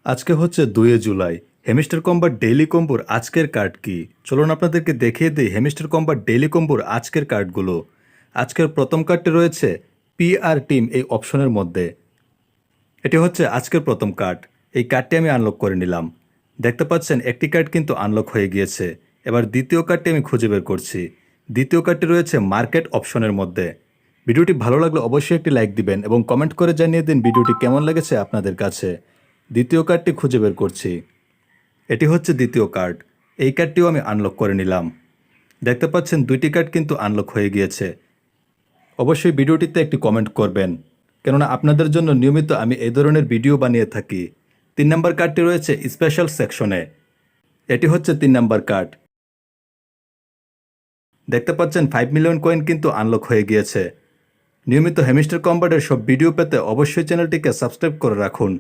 আজকে হচ্ছে 2 জুলাই। হেমিস্টার কম্বার ডেইলি কম্বোর আজকের কার্ড কি? চলুন আপনাদেরকে দেখিয়ে দিই হেমিস্টার কম্বার ডেইলি কম্বোর আজকের কার্ডগুলো। আজকের প্রথম কার্ডটি রয়েছে পিআর টিম এই অপশনের মধ্যে। এটি হচ্ছে আজকের প্রথম কার্ড। এই কার্ডটি আমি আনলক করে নিলাম। দেখতে পাচ্ছেন একটি কার্ড কিন্তু আনলক হয়ে গিয়েছে। এবার দ্বিতীয় কার্ডটি আমি খুঁজে বের করছি। দ্বিতীয় কার্ডটি রয়েছে মার্কেট অপশনের মধ্যে। ভিডিওটি ভালো লাগলে অবশ্যই একটি লাইক দিবেন এবং কমেন্ট করে জানিয়ে দিন ভিডিওটি কেমন লেগেছে আপনাদের কাছে। দ্বিতীয় কার্ডটি খুঁজে বের করছি। এটি হচ্ছে দ্বিতীয় কার্ড। এই কার্ডটিও আমি আনলক করে নিলাম। দেখতে পাচ্ছেন দুইটি কার্ড কিন্তু আনলক হয়ে গিয়েছে। অবশ্যই ভিডিওটিতে একটি কমেন্ট করবেন, কেননা আপনাদের জন্য নিয়মিত আমি এই ধরনের ভিডিও বানিয়ে থাকি। 3 নম্বর কার্ডটি রয়েছে স্পেশাল সেকশনে। এটি হচ্ছে 3 নম্বর কার্ড। দেখতে পাচ্ছেন 5 মিলিয়ন কয়েন কিন্তু আনলক হয়ে গিয়েছে। নিয়মিত হেমিস্টার কম্বাটের সব ভিডিও পেতে অবশ্যই চ্যানেলটিকে সাবস্ক্রাইব করে রাখুন।